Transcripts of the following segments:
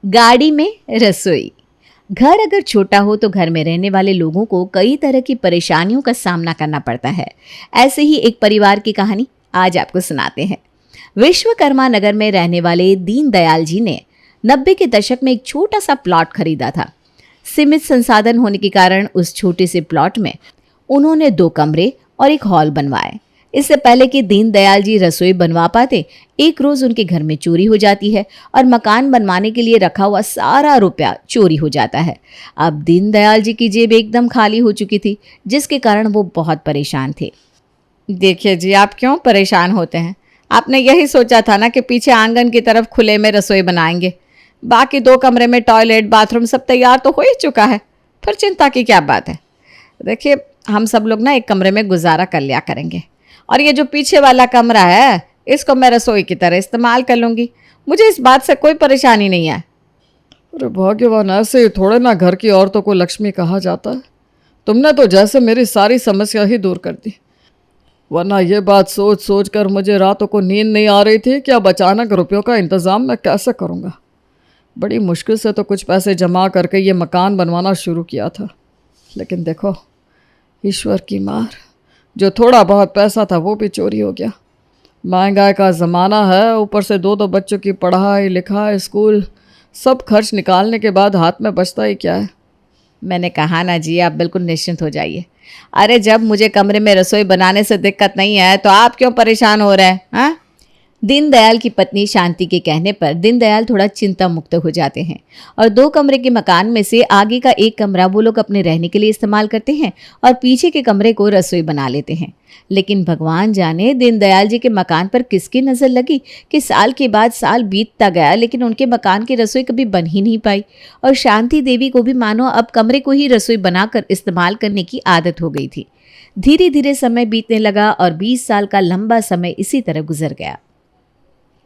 गाड़ी में रसोई। घर अगर छोटा हो तो घर में रहने वाले लोगों को कई तरह की परेशानियों का सामना करना पड़ता है। ऐसे ही एक परिवार की कहानी आज आपको सुनाते हैं। विश्वकर्मा नगर में रहने वाले दीनदयाल जी ने 90 के दशक में एक छोटा सा प्लॉट खरीदा था। सीमित संसाधन होने के कारण उस छोटे से प्लॉट में उन्होंने 2 कमरे और एक हॉल बनवाए। इससे पहले कि दीनदयाल जी रसोई बनवा पाते, एक रोज उनके घर में चोरी हो जाती है और मकान बनवाने के लिए रखा हुआ सारा रुपया चोरी हो जाता है। अब दीनदयाल जी की जेब एकदम खाली हो चुकी थी, जिसके कारण वो बहुत परेशान थे। देखिए जी, आप क्यों परेशान होते हैं? आपने यही सोचा था ना कि पीछे आंगन की तरफ खुले में रसोई बनाएंगे। बाकी 2 कमरे में टॉयलेट बाथरूम सब तैयार तो हो ही चुका है, फिर चिंता की क्या बात है? देखिए, हम सब लोग ना एक कमरे में गुजारा कर लिया करेंगे, और ये जो पीछे वाला कमरा है इसको मैं रसोई की तरह इस्तेमाल कर लूँगी। मुझे इस बात से कोई परेशानी नहीं है। अरे भाग्यवान, ऐसे थोड़े ना घर की औरतों को लक्ष्मी कहा जाता है। तुमने तो जैसे मेरी सारी समस्या ही दूर कर दी, वरना ये बात सोच सोच कर मुझे रातों को नींद नहीं आ रही थी कि अब अचानक रुपयों का इंतज़ाम मैं कैसे करूँगा। बड़ी मुश्किल से तो कुछ पैसे जमा करके ये मकान बनवाना शुरू किया था, लेकिन देखो ईश्वर की मार, जो थोड़ा बहुत पैसा था वो भी चोरी हो गया। महंगाई का ज़माना है, ऊपर से 2 बच्चों की पढ़ाई लिखाई स्कूल सब खर्च निकालने के बाद हाथ में बचता ही क्या है। मैंने कहा ना जी, आप बिल्कुल निश्चिंत हो जाइए। अरे जब मुझे कमरे में रसोई बनाने से दिक्कत नहीं है तो आप क्यों परेशान हो रहे हैं? हाँ? दीनदयाल की पत्नी शांति के कहने पर दीनदयाल थोड़ा चिंता मुक्त हो जाते हैं और 2 कमरे के मकान में से आगे का एक कमरा वो लोग अपने रहने के लिए इस्तेमाल करते हैं और पीछे के कमरे को रसोई बना लेते हैं। लेकिन भगवान जाने दीनदयाल जी के मकान पर किसकी नज़र लगी कि साल के बाद साल बीतता गया, लेकिन उनके मकान की रसोई कभी बन ही नहीं पाई। और शांति देवी को भी मानो अब कमरे को ही रसोई बनाकर इस्तेमाल करने की आदत हो गई थी। धीरे धीरे समय बीतने लगा और 20 साल का लंबा समय इसी तरह गुजर गया।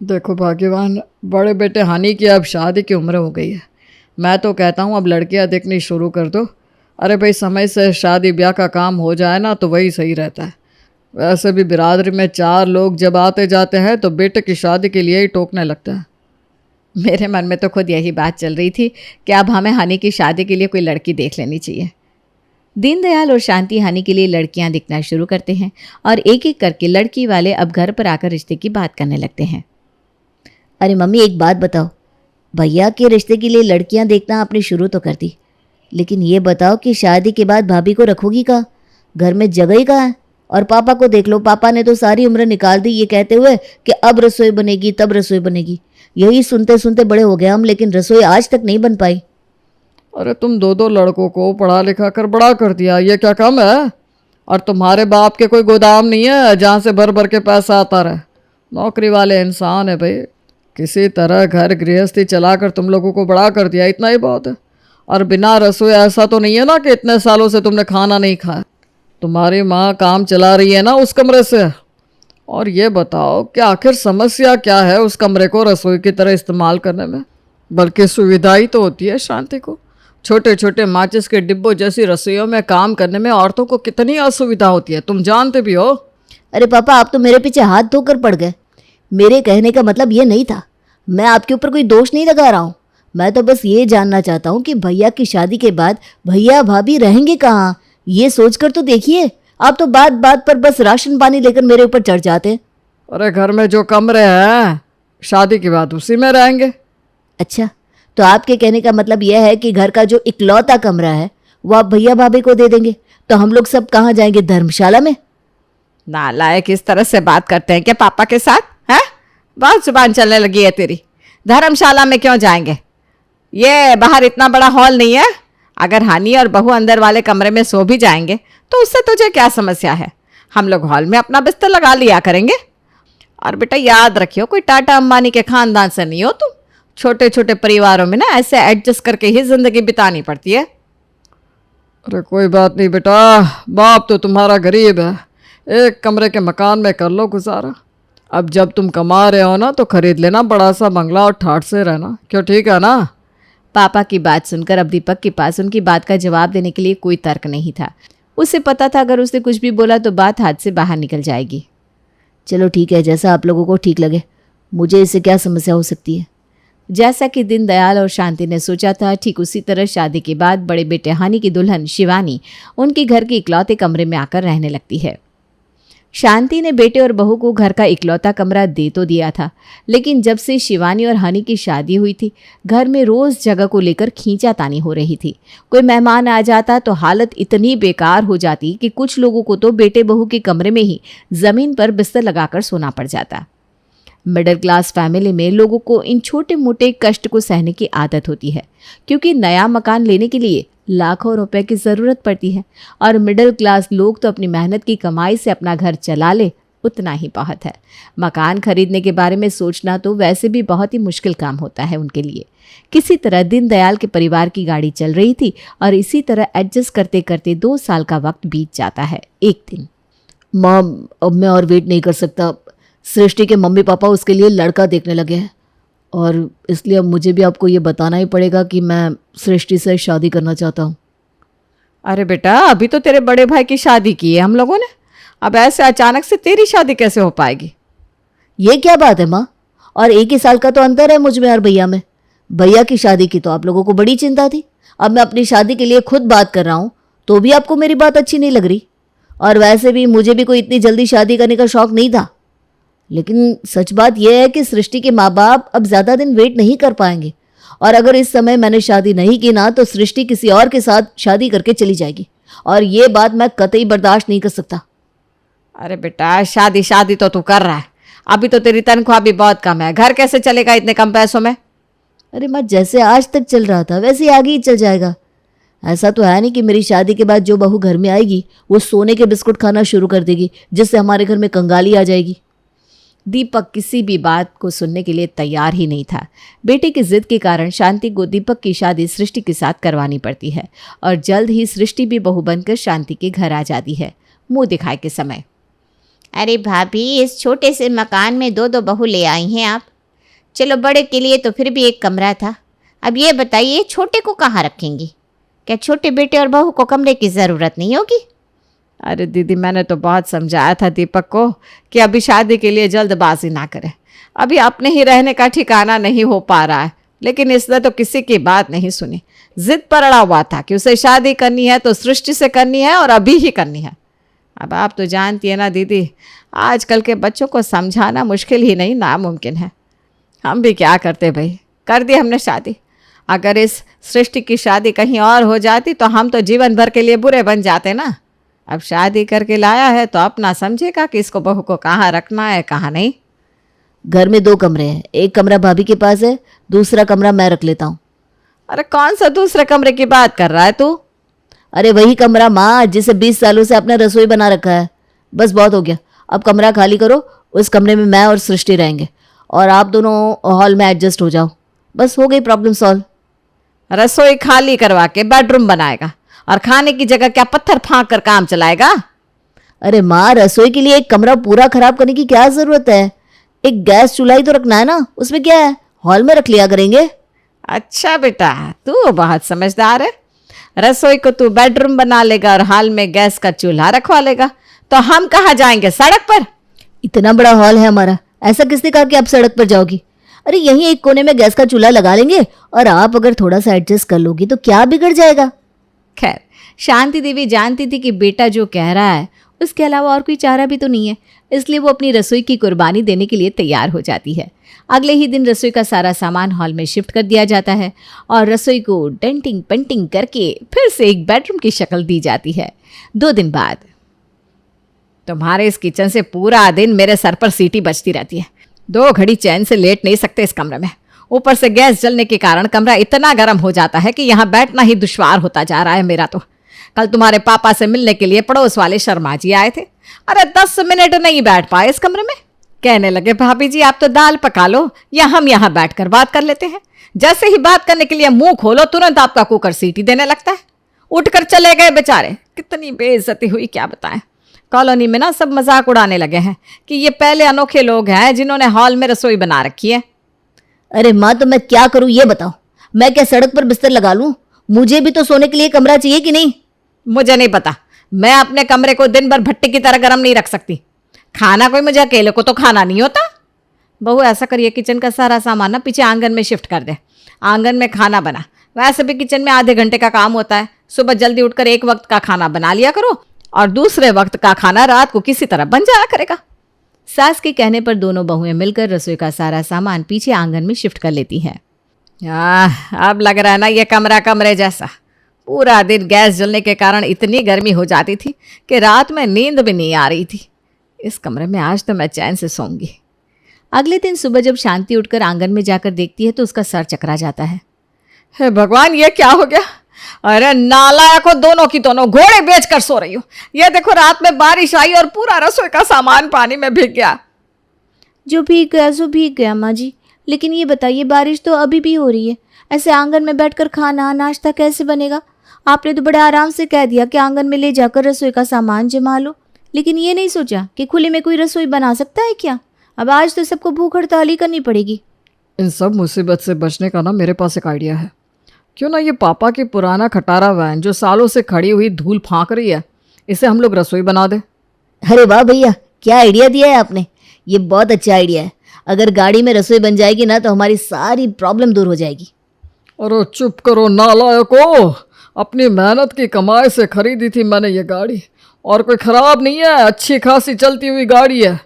देखो भाग्यवान, बड़े बेटे हानि की अब शादी की उम्र हो गई है। मैं तो कहता हूँ अब लड़कियाँ देखनी शुरू कर दो। अरे भाई, समय से शादी ब्याह का काम हो जाए ना तो वही सही रहता है। वैसे भी बिरादरी में 4 लोग जब आते जाते हैं तो बेटे की शादी के लिए ही टोकने लगता है। मेरे मन में तो खुद यही बात चल रही थी कि अब हमें हानि की शादी के लिए कोई लड़की देख लेनी चाहिए। दीनदयाल और शांति हानि के लिए लड़कियां दिखना शुरू करते हैं और एक एक करके लड़की वाले अब घर पर आकर रिश्ते की बात करने लगते हैं। अरे मम्मी, एक बात बताओ, भैया के रिश्ते के लिए लड़कियां देखना आपने शुरू तो कर दी, लेकिन ये बताओ कि शादी के बाद भाभी को रखोगी कहाँ? घर में जगह ही कहाँ है? और पापा को देख लो, पापा ने तो सारी उम्र निकाल दी ये कहते हुए कि अब रसोई बनेगी तब रसोई बनेगी। यही सुनते सुनते बड़े हो गए हम, लेकिन रसोई आज तक नहीं बन पाई। अरे तुम 2 लड़कों को पढ़ा लिखा कर बड़ा कर दिया, ये क्या कम है? और तुम्हारे बाप के कोई गोदाम नहीं है जहाँ से भर भर के पैसा आता रहे। नौकरी वाले इंसान है भाई, किसी तरह घर गृहस्थी चलाकर तुम लोगों को बड़ा कर दिया, इतना ही बहुत है। और बिना रसोई ऐसा तो नहीं है ना कि इतने सालों से तुमने खाना नहीं खाया। तुम्हारी माँ काम चला रही है ना उस कमरे से। और ये बताओ कि आखिर समस्या क्या है उस कमरे को रसोई की तरह इस्तेमाल करने में? बल्कि सुविधा ही तो होती है शांति को। छोटे छोटे माचिस के डिब्बों जैसी रसोइयों में काम करने में औरतों को कितनी असुविधा होती है, तुम जानते भी हो। अरे पापा, आप तो मेरे पीछे हाथ धोकर पड़ गए। मेरे कहने का मतलब ये नहीं था। मैं आपके ऊपर कोई दोष नहीं लगा रहा हूँ। मैं तो बस ये जानना चाहता हूँ कि भैया की शादी के बाद भैया भाभी रहेंगे कहाँ, ये सोचकर तो देखिए। आप तो बात बात पर बस राशन पानी लेकर मेरे ऊपर चढ़ जाते हैं। अरे घर में जो कमरे हैं शादी के बाद उसी में रहेंगे। अच्छा, तो आपके कहने का मतलब यह है कि घर का जो इकलौता कमरा है वो आप भैया भाभी को दे देंगे, तो हम लोग सब कहाँ जाएंगे? धर्मशाला में? नालायक, इस तरह से बात करते हैं क्या पापा के साथ? हैं? बहुत जुबान चलने लगी है तेरी। धर्मशाला में क्यों जाएंगे? ये बाहर इतना बड़ा हॉल नहीं है। अगर हानि और बहू अंदर वाले कमरे में सो भी जाएंगे तो उससे तुझे क्या समस्या है? हम लोग हॉल में अपना बिस्तर लगा लिया करेंगे। और बेटा याद रखियो, कोई टाटा अंबानी के खानदान से नहीं हो तुम। छोटे छोटे परिवारों में ना ऐसे एडजस्ट करके ही जिंदगी बितानी पड़ती है। अरे कोई बात नहीं बेटा, बाप तो तुम्हारा गरीब है, एक कमरे के मकान में कर लो गुजारा। अब जब तुम कमा रहे हो ना तो खरीद लेना बड़ा सा बंगला और ठाठ से रहना, क्यों? ठीक है ना? पापा की बात सुनकर अब दीपक के पास उनकी बात का जवाब देने के लिए कोई तर्क नहीं था। उसे पता था अगर उसने कुछ भी बोला तो बात हाथ से बाहर निकल जाएगी। चलो ठीक है, जैसा आप लोगों को ठीक लगे। मुझे इससे क्या समस्या हो सकती है? जैसा कि दीनदयाल और शांति ने सोचा था, ठीक उसी तरह शादी के बाद बड़े बेटे हानि की दुल्हन शिवानी उनके घर के इकलौते कमरे में आकर रहने लगती है। शांति ने बेटे और बहू को घर का इकलौता कमरा दे तो दिया था, लेकिन जब से शिवानी और हनी की शादी हुई थी, घर में रोज जगह को लेकर खींचातानी हो रही थी। कोई मेहमान आ जाता तो हालत इतनी बेकार हो जाती कि कुछ लोगों को तो बेटे बहू के कमरे में ही जमीन पर बिस्तर लगाकर सोना पड़ जाता। मिडिल क्लास फैमिली में लोगों को इन छोटे मोटे कष्ट को सहने की आदत होती है, क्योंकि नया मकान लेने के लिए लाखों रुपए की ज़रूरत पड़ती है और मिडिल क्लास लोग तो अपनी मेहनत की कमाई से अपना घर चला ले उतना ही बहुत है। मकान खरीदने के बारे में सोचना तो वैसे भी बहुत ही मुश्किल काम होता है उनके लिए। किसी तरह दीनदयाल के परिवार की गाड़ी चल रही थी और इसी तरह एडजस्ट करते करते 2 साल का वक्त बीत जाता है। एक दिन, माँ अब मैं और वेट नहीं कर सकता। सृष्टि के मम्मी पापा उसके लिए लड़का देखने लगे हैं और इसलिए अब मुझे भी आपको ये बताना ही पड़ेगा कि मैं सृष्टि से शादी करना चाहता हूँ। अरे बेटा, अभी तो तेरे बड़े भाई की शादी की है हम लोगों ने, अब ऐसे अचानक से तेरी शादी कैसे हो पाएगी? ये क्या बात है माँ? और 1 ही साल का तो अंतर है मुझ में और भैया में। भैया की शादी की तो आप लोगों को बड़ी चिंता थी, अब मैं अपनी शादी के लिए खुद बात कर रहा हूँ तो भी आपको मेरी बात अच्छी नहीं लग रही। और वैसे भी मुझे भी कोई इतनी जल्दी शादी करने का शौक नहीं था, लेकिन सच बात यह है कि सृष्टि के माँ बाप अब ज़्यादा दिन वेट नहीं कर पाएंगे और अगर इस समय मैंने शादी नहीं की ना तो सृष्टि किसी और के साथ शादी करके चली जाएगी और ये बात मैं कतई बर्दाश्त नहीं कर सकता। अरे बेटा, शादी शादी तो तू कर रहा है, अभी तो तेरी तनख्वाह भी बहुत कम है, घर कैसे चलेगा इतने कम पैसों में? अरे माँ, जैसे आज तक चल रहा था वैसे ही आगे ही चल जाएगा। ऐसा तो है नहीं कि मेरी शादी के बाद जो बहू घर में आएगी वो सोने के बिस्कुट खाना शुरू कर देगी जिससे हमारे घर में कंगाली आ जाएगी। दीपक किसी भी बात को सुनने के लिए तैयार ही नहीं था। बेटे की जिद के कारण शांति को दीपक की शादी सृष्टि के साथ करवानी पड़ती है और जल्द ही सृष्टि भी बहू बनकर शांति के घर आ जाती है मुंह दिखाए के समय। अरे भाभी, इस छोटे से मकान में 2-2 बहू ले आई हैं आप। चलो, बड़े के लिए तो फिर भी एक कमरा था, अब ये बताइए छोटे को कहाँ रखेंगी? क्या छोटे बेटे और बहू को कमरे की ज़रूरत नहीं होगी? अरे दीदी, मैंने तो बहुत समझाया था दीपक को कि अभी शादी के लिए जल्दबाजी ना करे, अभी अपने ही रहने का ठिकाना नहीं हो पा रहा है, लेकिन इसने तो किसी की बात नहीं सुनी। जिद पर अड़ा हुआ था कि उसे शादी करनी है तो सृष्टि से करनी है और अभी ही करनी है। अब आप तो जानती है ना दीदी, आजकल के बच्चों को समझाना मुश्किल ही नहीं नामुमकिन है। हम भी क्या करते भाई, कर दी हमने शादी। अगर इस सृष्टि की शादी कहीं और हो जाती तो हम तो जीवन भर के लिए बुरे बन जाते ना। अब शादी करके लाया है तो अपना समझेगा कि इसको बहू को कहाँ रखना है कहाँ नहीं। घर में 2 कमरे हैं, एक कमरा भाभी के पास है, दूसरा कमरा मैं रख लेता हूँ। अरे कौन सा दूसरे कमरे की बात कर रहा है तू? अरे वही कमरा माँ जिसे 20 सालों से आपने रसोई बना रखा है। बस बहुत हो गया, अब कमरा खाली करो, उस कमरे में मैं और सृष्टि रहेंगे और आप दोनों हॉल में एडजस्ट हो जाओ। बस हो गई प्रॉब्लम सॉल्व। रसोई खाली करवा के बेडरूम बनाएगा और खाने की जगह क्या पत्थर फांक कर काम चलाएगा? अरे माँ, रसोई के लिए एक कमरा पूरा खराब करने की क्या जरूरत है? एक गैस चूल्हा ही तो रखना है ना, उसमें क्या है, हॉल में रख लिया करेंगे। अच्छा बेटा, तू बहुत समझदार है। रसोई को तू बेडरूम बना लेगा और हॉल में गैस का चूल्हा रखवा लेगा, तो हम कहाँ जाएंगे? सड़क पर? इतना बड़ा हॉल है हमारा, ऐसा किसने कहा कि आप सड़क पर जाओगी? अरे यहीं एक कोने में गैस का चूल्हा लगा लेंगे और आप अगर थोड़ा सा एडजस्ट कर लोगी तो क्या बिगड़ जाएगा। खैर, शांति देवी जानती थी कि बेटा जो कह रहा है उसके अलावा और कोई चारा भी तो नहीं है, इसलिए वो अपनी रसोई की कुर्बानी देने के लिए तैयार हो जाती है। अगले ही दिन रसोई का सारा सामान हॉल में शिफ्ट कर दिया जाता है और रसोई को डेंटिंग पेंटिंग करके फिर से एक बेडरूम की शक्ल दी जाती है। 2 दिन बाद, तुम्हारे इस किचन से पूरा दिन मेरे सर पर सीटी बजती रहती है, 2 घड़ी चैन से लेट नहीं सकते इस कमरे में। ऊपर से गैस जलने के कारण कमरा इतना गर्म हो जाता है कि यहाँ बैठना ही दुश्वार होता जा रहा है मेरा तो। कल तुम्हारे पापा से मिलने के लिए पड़ोस वाले शर्मा जी आए थे, अरे 10 मिनट नहीं बैठ पाए इस कमरे में। कहने लगे, भाभी जी आप तो दाल पका लो या हम यहाँ बैठकर बात कर लेते हैं। जैसे ही बात करने के लिए मुंह खोलो तुरंत आपका कुकर सीटी देने लगता है। उठकर चले गए बेचारे, कितनी बेइज्जती हुई क्या बताएं। कॉलोनी में ना सब मजाक उड़ाने लगे हैं कि ये पहले अनोखे लोग हैं जिन्होंने हॉल में रसोई बना रखी है। अरे माँ, तो मैं क्या करूँ ये बताओ? मैं क्या सड़क पर बिस्तर लगा लूँ? मुझे भी तो सोने के लिए कमरा चाहिए कि नहीं? मुझे नहीं पता, मैं अपने कमरे को दिन भर भट्टी की तरह गर्म नहीं रख सकती। खाना कोई मुझे अकेले को तो खाना नहीं होता। बहू ऐसा करिए, किचन का सारा सामान ना पीछे आंगन में शिफ्ट कर दे, आंगन में खाना बना। वैसे भी किचन में आधे घंटे का काम होता है। सुबह जल्दी उठकर एक वक्त का खाना बना लिया करो और दूसरे वक्त का खाना रात को किसी तरह बन जाया करेगा। सास के कहने पर दोनों बहुएं मिलकर रसोई का सारा सामान पीछे आंगन में शिफ्ट कर लेती हैं। अब लग रहा है ना ये कमरा कमरे जैसा। पूरा दिन गैस जलने के कारण इतनी गर्मी हो जाती थी कि रात में नींद भी नहीं आ रही थी। इस कमरे में आज तो मैं चैन से सोऊंगी। अगले दिन सुबह जब शांति उठकर आंगन में जाकर देखती है तो उसका सर चकरा जाता है। हे भगवान, ये क्या हो गया? अरे नालायकों, दोनों की दोनों घोड़े बेच कर सो रही हो। ये देखो, रात में बारिश आई और पूरा रसोई का सामान पानी में भीग गया। जो भीग गया सो भीग गया माँ जी, लेकिन ये बताइए बारिश तो अभी भी हो रही है, ऐसे आंगन में बैठकर खाना नाश्ता कैसे बनेगा? आपने तो बड़े आराम से कह दिया कि आंगन में ले जाकर रसोई का सामान जमा लो, लेकिन ये नहीं सोचा कि खुले में कोई रसोई बना सकता है क्या? अब आज तो सबको भूख हड़ताल ही करनी पड़ेगी। इन सब मुसीबत से बचने का ना मेरे पास एक आइडिया है। क्यों ना ये पापा की पुराना खटारा वैन जो सालों से खड़ी हुई धूल फाँक रही है, इसे हम लोग रसोई बना दे। अरे वाह भैया, क्या आइडिया दिया है आपने, ये बहुत अच्छा आइडिया है। अगर गाड़ी में रसोई बन जाएगी ना तो हमारी सारी प्रॉब्लम दूर हो जाएगी। अरे चुप करो नालायकों, अपनी मेहनत की कमाई से खरीदी थी मैंने ये गाड़ी, और कोई ख़राब नहीं है, अच्छी खासी चलती हुई गाड़ी है।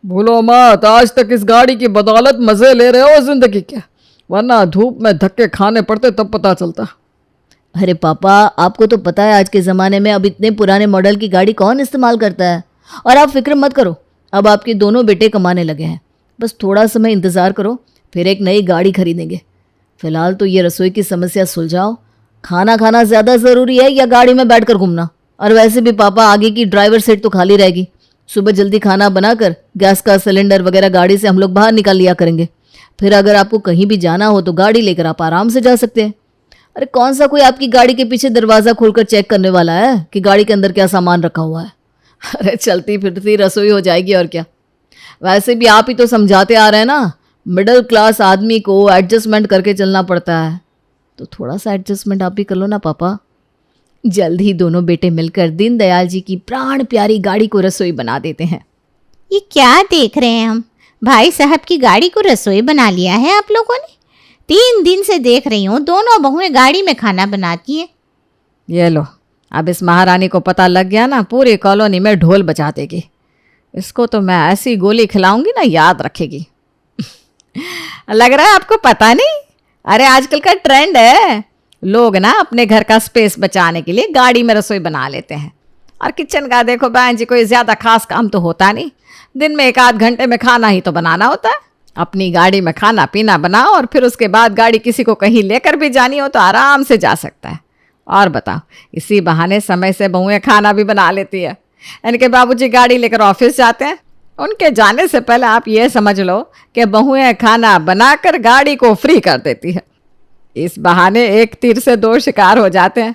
भूलो मत, आज तक इस गाड़ी की बदौलत मज़े ले रहे हो ज़िंदगी के, वरना धूप में धक्के खाने पड़ते तब पता चलता। अरे पापा, आपको तो पता है आज के ज़माने में अब इतने पुराने मॉडल की गाड़ी कौन इस्तेमाल करता है। और आप फिक्र मत करो, अब आपके दोनों बेटे कमाने लगे हैं, बस थोड़ा समय इंतज़ार करो, फिर एक नई गाड़ी खरीदेंगे। फिलहाल तो ये रसोई की समस्या सुलझाओ। खाना खाना ज़्यादा ज़रूरी है या गाड़ी में बैठकर घूमना? और वैसे भी पापा, आगे की ड्राइवर सीट तो खाली रहेगी। सुबह जल्दी खाना बनाकर गैस का सिलेंडर वगैरह गाड़ी से हम लोग बाहर निकाल लिया करेंगे। फिर अगर आपको कहीं भी जाना हो तो गाड़ी लेकर आप आराम से जा सकते हैं। अरे कौन सा कोई आपकी गाड़ी के पीछे दरवाज़ा खोलकर चेक करने वाला है कि गाड़ी के अंदर क्या सामान रखा हुआ है? अरे चलती फिरती रसोई हो जाएगी और क्या। वैसे भी आप ही तो समझाते आ रहे हैं ना, मिडिल क्लास आदमी को एडजस्टमेंट करके चलना पड़ता है, तो थोड़ा सा एडजस्टमेंट आप भी कर लो ना पापा। जल्द ही दोनों बेटे मिलकर दीनदयाल जी की प्राण प्यारी गाड़ी को रसोई बना देते हैं। ये क्या देख रहे हैं हम? भाई साहब की गाड़ी को रसोई बना लिया है आप लोगों ने। 3 दिन से देख रही हूँ दोनों बहुएं गाड़ी में खाना बनाती हैं। ये लो, अब इस महारानी को पता लग गया ना, पूरी कॉलोनी में ढोल बजा देगी। इसको तो मैं ऐसी गोली खिलाऊंगी ना, याद रखेगी। लग रहा है आपको पता नहीं। अरे आजकल का ट्रेंड है, लोग ना अपने घर का स्पेस बचाने के लिए गाड़ी में रसोई बना लेते हैं। और किचन का देखो बहन जी, कोई ज़्यादा खास काम तो होता नहीं, दिन में 1 आध घंटे में खाना ही तो बनाना होता है। अपनी गाड़ी में खाना पीना बनाओ और फिर उसके बाद गाड़ी किसी को कहीं लेकर भी जानी हो तो आराम से जा सकता है। और बताओ, इसी बहाने समय से बहुएं खाना भी बना लेती है। इनके बाबूजी गाड़ी लेकर ऑफिस जाते हैं, उनके जाने से पहले आप ये समझ लो कि बहुएं खाना बनाकर गाड़ी को फ्री कर देती है। इस बहाने एक तीर से 2 शिकार हो जाते हैं।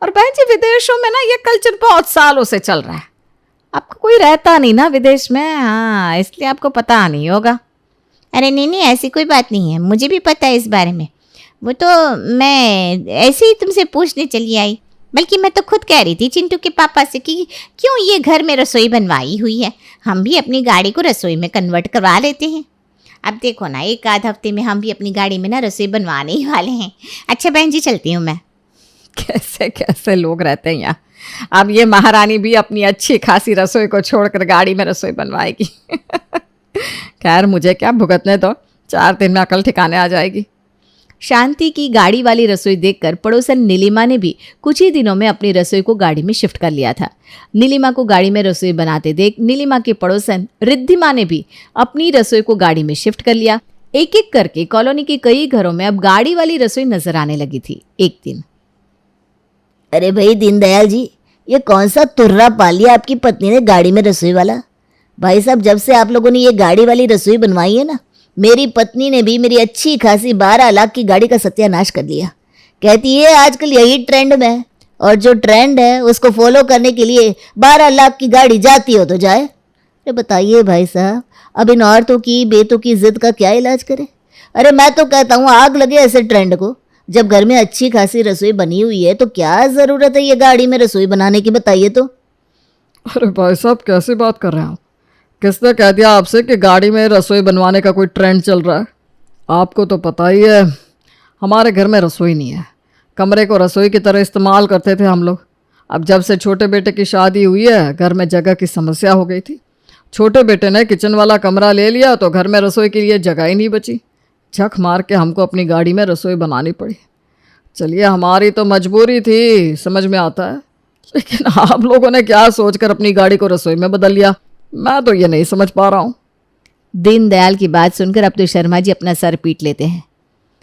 और बहन जी, विदेशों में ना ये कल्चर बहुत सालों से चल रहा है। आपको कोई रहता नहीं ना विदेश में, हाँ, इसलिए आपको पता नहीं होगा। अरे नहीं, ऐसी कोई बात नहीं है, मुझे भी पता है इस बारे में। वो तो मैं ऐसे ही तुमसे पूछने चली आई, बल्कि मैं तो खुद कह रही थी चिंटू के पापा से कि क्यों ये घर में रसोई बनवाई हुई है, हम भी अपनी गाड़ी को रसोई में कन्वर्ट करवा लेते हैं। अब देखो ना, 1 आध हफ्ते में हम भी अपनी गाड़ी में ना रसोई बनवाने ही वाले हैं। अच्छा बहन जी, चलती हूँ मैं। कैसे कैसे लोग रहते हैं यहाँ। अब ये महारानी भी अपनी अच्छी खासी रसोई को छोड़कर गाड़ी में रसोई बनवाएगी। खैर, मुझे क्या, भुगतने दो, 4 दिन में अकल ठिकाने आ जाएगी। शांति की गाड़ी वाली रसोई देखकर पड़ोसन नीलिमा ने भी कुछ ही दिनों में अपनी रसोई को गाड़ी में शिफ्ट कर लिया था। नीलिमा को गाड़ी में रसोई बनाते देख नीलिमा के पड़ोसन रिद्धिमा ने भी अपनी रसोई को गाड़ी में शिफ्ट कर लिया। एक एक करके कॉलोनी के कई घरों में अब गाड़ी वाली रसोई नजर आने लगी थी। एक दिन, अरे भाई दीनदयाल जी, ये कौन सा तुर्रा पाल लिया आपकी पत्नी ने गाड़ी में रसोई वाला? भाई साहब, जब से आप लोगों ने ये गाड़ी वाली रसोई बनवाई है ना, मेरी पत्नी ने भी मेरी अच्छी खासी 12 लाख की गाड़ी का सत्यानाश कर लिया। कहती है आजकल यही ट्रेंड में है, और जो ट्रेंड है उसको फॉलो करने के लिए 12 लाख की गाड़ी जाती हो तो जाए। अरे बताइए भाई साहब, अब इन औरतों की बेतों की जिद का क्या इलाज करें? अरे मैं तो कहता हूँ आग लगे ऐसे ट्रेंड को। जब घर में अच्छी खासी रसोई बनी हुई है तो क्या ज़रूरत है ये गाड़ी में रसोई बनाने की, बताइए तो। अरे भाई साहब, कैसे बात कर रहे हैं आप? किसने कह दिया आपसे कि गाड़ी में रसोई बनवाने का कोई ट्रेंड चल रहा है? आपको तो पता ही है हमारे घर में रसोई नहीं है। कमरे को रसोई की तरह इस्तेमाल करते थे हम लोग। अब जब से छोटे बेटे की शादी हुई है घर में जगह की समस्या हो गई थी। छोटे बेटे ने किचन वाला कमरा ले लिया तो घर में रसोई के लिए जगह ही नहीं बची। झक मार के हमको अपनी गाड़ी में रसोई बनानी पड़ी। चलिए हमारी तो मजबूरी थी, समझ में आता है, लेकिन आप लोगों ने क्या सोचकर अपनी गाड़ी को रसोई में बदल लिया, मैं तो ये नहीं समझ पा रहा हूँ। दीनदयाल की बात सुनकर अब तो शर्मा जी अपना सर पीट लेते हैं।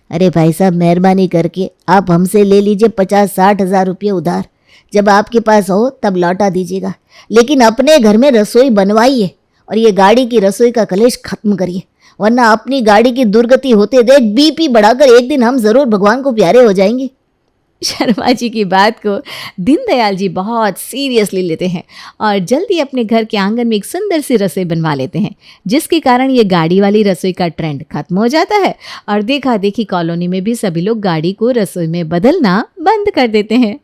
अरे भाई साहब, मेहरबानी करके आप हमसे ले लीजिए 50-60 हज़ार रुपये उधार। जब आपके पास हो तब लौटा दीजिएगा, लेकिन अपने घर में रसोई बनवाइए और ये गाड़ी की रसोई का कलेश खत्म करिए, वरना अपनी गाड़ी की दुर्गति होते देख बीपी बढ़ाकर एक दिन हम ज़रूर भगवान को प्यारे हो जाएंगे। शर्मा जी की बात को दीनदयाल जी बहुत सीरियसली लेते हैं और जल्दी अपने घर के आंगन में एक सुंदर सी रसोई बनवा लेते हैं, जिसके कारण ये गाड़ी वाली रसोई का ट्रेंड खत्म हो जाता है और देखा देखी कॉलोनी में भी सभी लोग गाड़ी को रसोई में बदलना बंद कर देते हैं।